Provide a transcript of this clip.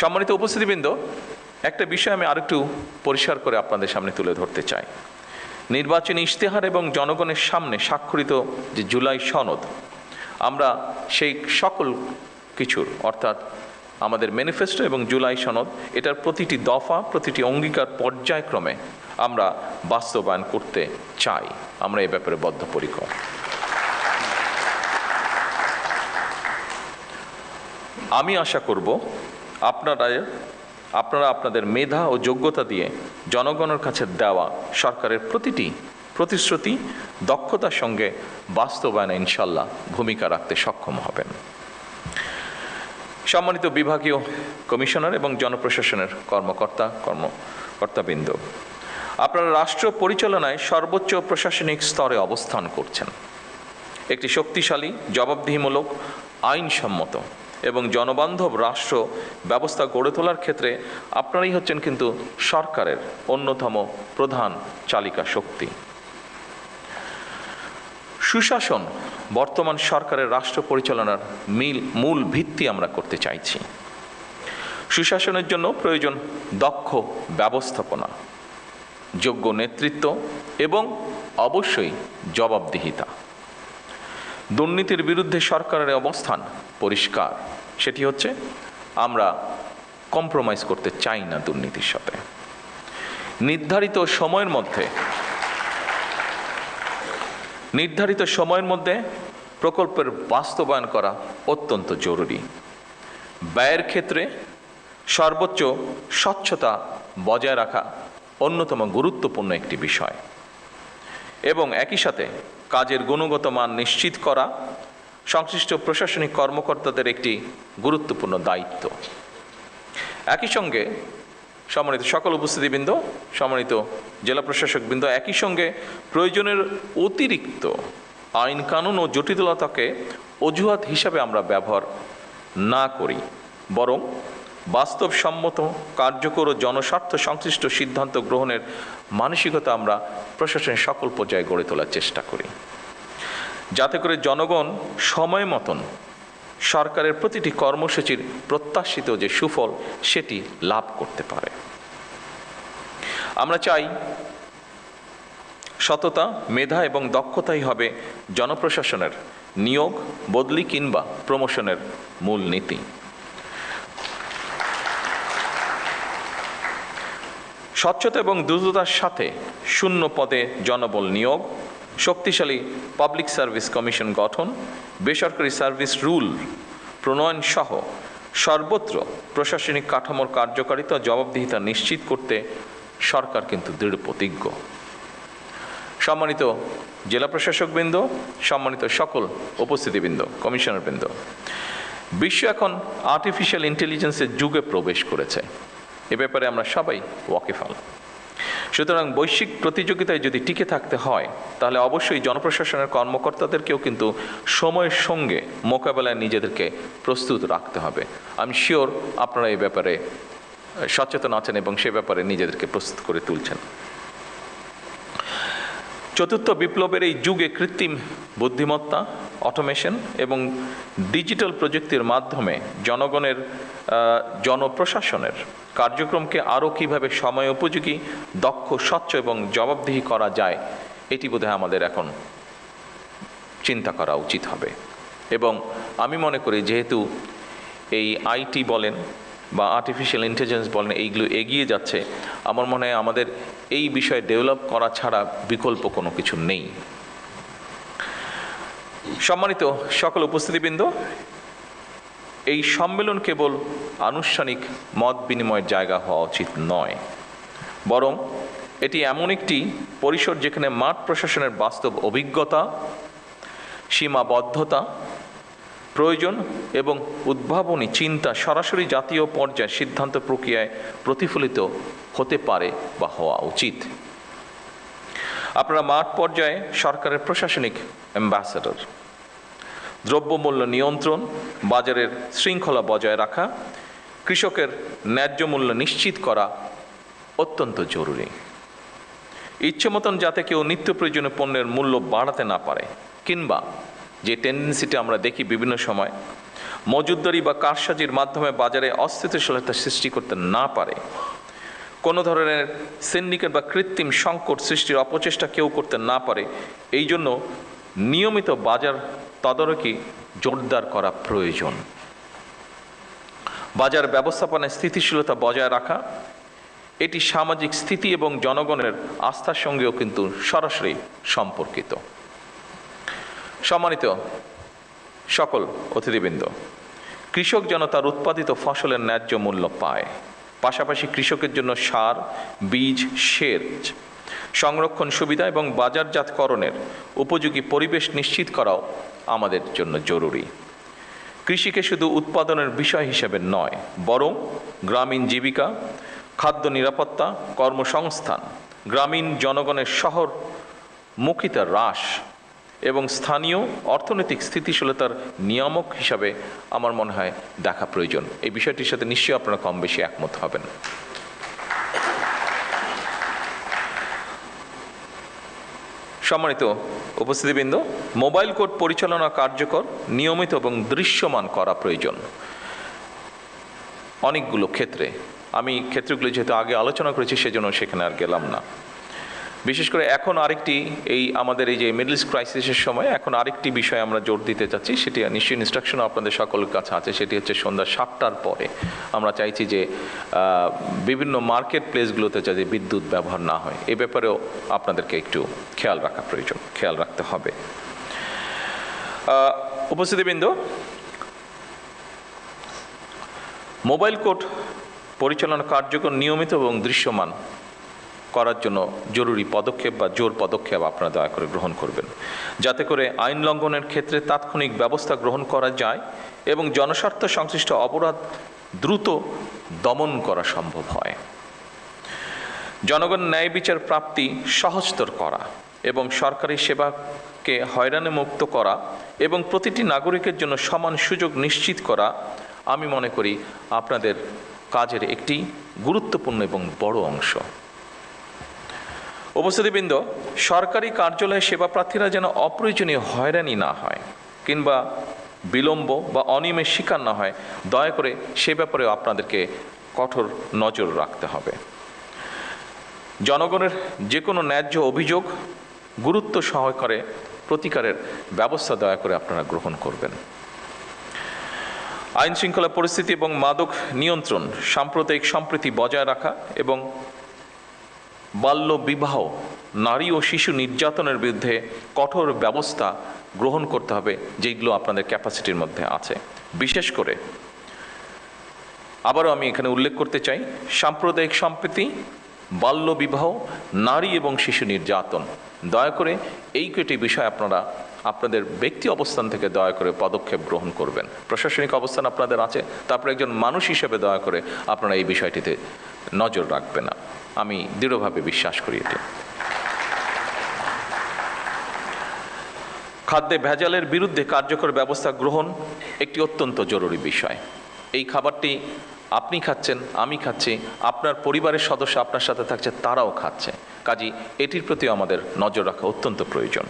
সম্মানিত উপস্থিতিবৃন্দ, একটা বিষয় আমি আরেকটু পরিষ্কার করে আপনাদের সামনে তুলে ধরতে চাই। নির্বাচনী ইশতেহার এবং জনগণের সামনে স্বাক্ষরিত যে জুলাই সনদ, আমরা সেই সকল কিছুর অর্থাৎ আমাদের ম্যানিফেস্টো এবং জুলাই সনদ, এটার প্রতিটি দফা, প্রতিটি অঙ্গীকার পর্যায়ক্রমে আমরা বাস্তবায়ন করতে চাই। আমরা এ ব্যাপারে বদ্ধপরিকর। আমি আশা করব আপনারা আপনাদের মেধা ও যোগ্যতা দিয়ে জনগণের কাছে দেওয়া সরকারের প্রতিটি প্রতিশ্রুতি দক্ষতার সঙ্গে বাস্তবায়নে ইনশাল্লাহ ভূমিকা রাখতে সক্ষম হবেন। সম্মানিত বিভাগীয় কমিশনার এবং জনপ্রশাসনের কর্মকর্তাবৃন্দ, আপনারা রাষ্ট্র পরিচালনায় সর্বোচ্চ প্রশাসনিক স্তরে অবস্থান করছেন। একটি শক্তিশালী, জবাবদিহিমূলক, আইনসম্মত এবং জনবান্ধব রাষ্ট্র ব্যবস্থা গড়ে তোলার ক্ষেত্রে আপনারাই হচ্ছেন কিন্তু সরকারের অন্যতম প্রধান চালিকা শক্তি। সুশাসন বর্তমান সরকারের রাষ্ট্র পরিচালনার মূল ভিত্তি আমরা করতে চাইছি। সুশাসনের জন্য প্রয়োজন দক্ষ ব্যবস্থাপনা, যোগ্য নেতৃত্ব এবং অবশ্যই জবাবদিহিতা। দুর্নীতির বিরুদ্ধে সরকারের অবস্থান পরিষ্কার, সেটি হচ্ছে আমরা কম্প্রোমাইজ করতে চাই না দুর্নীতির সাথে। নির্ধারিত সময়ের মধ্যে প্রকল্পের বাস্তবায়ন করা অত্যন্ত জরুরি। ব্যয়ের ক্ষেত্রে সর্বোচ্চ স্বচ্ছতা বজায় রাখা অন্যতম গুরুত্বপূর্ণ একটি বিষয় এবং একই সাথে কাজের গুণগত মান নিশ্চিত করা সংশ্লিষ্ট প্রশাসনিক কর্মকর্তাদের একটি গুরুত্বপূর্ণ দায়িত্ব। একই সঙ্গে সম্মানিত সকল উপস্থিতিবৃন্দ, সম্মানিত জেলা প্রশাসকবৃন্দ, একই সঙ্গে প্রয়োজনের অতিরিক্ত আইন কানুন ও জটিলতাকে অজুহাত হিসাবে আমরা ব্যবহার না করি, বরং বাস্তবসম্মত, কার্যকর ও জনস্বার্থ সংশ্লিষ্ট সিদ্ধান্ত গ্রহণের মানসিকতা আমরা প্রশাসনের সকল পর্যায়ে গড়ে তোলার চেষ্টা করি, যাতে করে জনগণ সময় মতন সরকারের প্রতিটি কর্মসূচির প্রত্যাশিত যে সুফল সেটি লাভ করতে পারে। আমরা চাই সততা, মেধা এবং দক্ষতাই হবে জনপ্রশাসনের নিয়োগ, বদলি কিংবা প্রমোশনের মূল নীতি। স্বচ্ছতা এবং দ্রুততার সাথে শূন্য পদে জনবল নিয়োগ, শক্তিশালী পাবলিক সার্ভিস কমিশন গঠন, বেসরকারি সার্ভিস রুল প্রণয়ন সহ সর্বত্র প্রশাসনিক কাঠামোর কার্যকারিতা ও জবাবদিহিতা নিশ্চিত করতে সরকার কিন্তু দৃঢ় প্রতিজ্ঞ। সম্মানিত জেলা প্রশাসকবৃন্দ, সম্মানিত সকল উপস্থিতিবৃন্দ, কমিশনারবৃন্দ, বিশ্ব এখন আর্টিফিশিয়াল ইন্টেলিজেন্সের যুগে প্রবেশ করেছে। এ ব্যাপারে আমরা সবাই ওয়াকিফাল। সুতরাং বৈশ্বিক প্রতিযোগিতায় যদি টিকে থাকতে হয়, তাহলে অবশ্যই জনপ্রশাসনের কর্মকর্তাদেরকেও কিন্তু সময়ের সঙ্গে মোকাবেলায় নিজেদেরকে প্রস্তুত রাখতে হবে। আমি শিওর আপনারা এই ব্যাপারে সচেতন আছেন এবং সে ব্যাপারে নিজেদেরকে প্রস্তুত করে তুলছেন। চতুর্থ বিপ্লবের এই যুগে কৃত্রিম বুদ্ধিমত্তা, অটোমেশন এবং ডিজিটাল প্রযুক্তির মাধ্যমে জনপ্রশাসনের কার্যক্রমকে আরও কীভাবে সময় উপযোগী, দক্ষ, স্বচ্ছ এবং জবাবদিহি করা যায়, এটি বোধহয় আমাদের এখন চিন্তা করা উচিত হবে। এবং আমি মনে করি যেহেতু এই আইটি বলেন বা আর্টিফিশিয়াল ইন্টেলিজেন্স বলেন, এইগুলো এগিয়ে যাচ্ছে, আমার মনে হয় আমাদের এই বিষয়ে ডেভেলপ করা ছাড়া বিকল্প কোনো কিছু নেই। সম্মানিত সকল উপস্থিতিবৃন্দ, এই সম্মেলন কেবল আনুষ্ঠানিক মত বিনিময়ের জায়গা হওয়া উচিত নয়, বরং এটি এমন একটি পরিসর যেখানে মাঠ প্রশাসনের বাস্তব অভিজ্ঞতা, সীমাবদ্ধতা, প্রয়োজন এবং উদ্ভাবনী চিন্তা সরাসরি জাতীয় পর্যায়ে সিদ্ধান্ত প্রক্রিয়ায় প্রতিফলিত হতে পারে বা হওয়া উচিত। আপনারা মাঠ পর্যায়ে সরকারের প্রশাসনিক অ্যাম্বাসেডর। দ্রব্যমূল্য নিয়ন্ত্রণ, বাজারের শৃঙ্খলা বজায় রাখা, কৃষকের ন্যায্য মূল্য নিশ্চিত করা অত্যন্ত জরুরি। ইচ্ছে মতন যাতে কেউ নিত্য প্রয়োজনীয় পণ্যের মূল্য বাড়াতে না পারে, কিংবা যে টেন্ডেন্সিটা আমরা দেখি বিভিন্ন সময়, মজুতদারি বা কারসাজির মাধ্যমে বাজারে অস্থিতিশীলতা সৃষ্টি করতে না পারে, কোনো ধরনের সিন্ডিকেট বা কৃত্রিম সংকট সৃষ্টির অপচেষ্টা কেউ করতে না পারে, এই জন্য নিয়মিত বাজার তদারকি জোরদার করা প্রয়োজন। বাজার ব্যবস্থাপনায় স্থিতিশীলতা বজায় রাখা, এটি সামাজিক স্থিতি এবং জনগণের আস্থার সঙ্গেও কিন্তু সরাসরি সম্পর্কিত। সম্মানিত সকল অতিথিবৃন্দ, কৃষক যেন তার উৎপাদিত ফসলের ন্যায্য মূল্য পায়, পাশাপাশি কৃষকের জন্য সার, বীজ, সেচ, সংরক্ষণ সুবিধা এবং বাজারজাতকরণের উপযোগী পরিবেশ নিশ্চিত করাও আমাদের জন্য জরুরি। কৃষিকে শুধু উৎপাদনের বিষয় হিসেবে নয়, বরং গ্রামীণ জীবিকা, খাদ্য নিরাপত্তা, কর্মসংস্থান, গ্রামীণ জনগণের শহরমুখিতা হ্রাস এবং স্থানীয় অর্থনৈতিক স্থিতিশীলতার নিয়ামক হিসাবে আমার মনে হয় দেখা প্রয়োজন। এই বিষয়টির সাথে নিশ্চয়ই আপনারা কম বেশি একমত হবেন। সম্মানিত উপস্থিতিবৃন্দ, মোবাইল কোর্ট পরিচালনা কার্যকর, নিয়মিত এবং দৃশ্যমান করা প্রয়োজন। অনেকগুলো ক্ষেত্রে, আমি ক্ষেত্রগুলো যেহেতু আগে আলোচনা করেছি সেজন্য সেখানে আর গেলাম না। বিশেষ করে এখন আরেকটি, এই আমাদের এই যে মিডল ইস্ট ক্রাইসিসের সময় এখন আরেকটি বিষয় আমরা জোর দিতে চাচ্ছি, সেটি নিশ্চয়ই ইনস্ট্রাকশনও আপনাদের সকলের কাছে আছে। সেটি হচ্ছে সন্ধ্যা 7টার পরে আমরা চাইছি যে বিভিন্ন মার্কেট প্লেসগুলোতে যাতে বিদ্যুৎ ব্যবহার না হয়, এ ব্যাপারেও আপনাদেরকে একটু খেয়াল রাখা প্রয়োজন, খেয়াল রাখতে হবে। উপস্থিতিবৃন্দ, মোবাইল কোর্ট পরিচালনা কার্যকর, নিয়মিত এবং দৃশ্যমান করার জন্য জরুরি পদক্ষেপ বা জোর পদক্ষেপ আপনারা দয়া করে গ্রহণ করবেন, যাতে করে আইন লঙ্ঘনের ক্ষেত্রে তাৎক্ষণিক ব্যবস্থা গ্রহণ করা যায় এবং জনস্বার্থ সংশ্লিষ্ট অপরাধ দ্রুত দমন করা সম্ভব হয়। জনগণ ন্যায় বিচার প্রাপ্তি সহজতর করা এবং সরকারি সেবাকে হয়রানি মুক্ত করা এবং প্রতিটি নাগরিকের জন্য সমান সুযোগ নিশ্চিত করা, আমি মনে করি আপনাদের কাজের একটি গুরুত্বপূর্ণ এবং বড় অংশ। উপস্থিতিবৃন্দ, সরকারি কার্যালয়ে সেবা প্রার্থীরা যেন অপ্রয়োজনীয় হয়রানি না হয় কিংবা বিলম্ব বা অনিয়মের শিকার না হয়, দয়া করে সে ব্যাপারেও আপনাদেরকে কঠোর নজর রাখতে হবে। জনগণের যে কোনো ন্যায্য অভিযোগ গুরুত্ব সহকারে প্রতিকারের ব্যবস্থা দয়া করে আপনারা গ্রহণ করবেন। আইন শৃঙ্খলা পরিস্থিতি এবং মাদক নিয়ন্ত্রণ, সাম্প্রদায়িক সম্প্রীতি বজায় রাখা এবং বাল্য বিবাহ, নারী ও শিশু নির্যাতনের বিরুদ্ধে কঠোর ব্যবস্থা গ্রহণ করতে হবে, যেগুলো আপনাদের ক্যাপাসিটির মধ্যে আছে। বিশেষ করে আবারও আমি এখানে উল্লেখ করতে চাই, সাম্প্রদায়িক সম্প্রীতি, বাল্য বিবাহ, নারী এবং শিশু নির্যাতন, দয়া করে এই কটি বিষয় আপনারা আপনাদের ব্যক্তি অবস্থান থেকে দয়া করে পদক্ষেপ গ্রহণ করবেন। প্রশাসনিক অবস্থান আপনাদের আছে, তারপরে একজন মানুষ হিসেবে দয়া করে আপনারা এই বিষয়টিতে নজর রাখবেন না, আমি দৃঢ়ভাবে বিশ্বাস করি এটি। খাদ্যে ভেজালের বিরুদ্ধে কার্যকর ব্যবস্থা গ্রহণ একটি অত্যন্ত জরুরি বিষয়। এই খাবারটি আপনি খাচ্ছেন, আমি খাচ্ছি, আপনার পরিবারের সদস্য আপনার সাথে থাকছে, তারাও খাচ্ছে, কাজেই এটির প্রতি আমাদের নজর রাখা অত্যন্ত প্রয়োজন।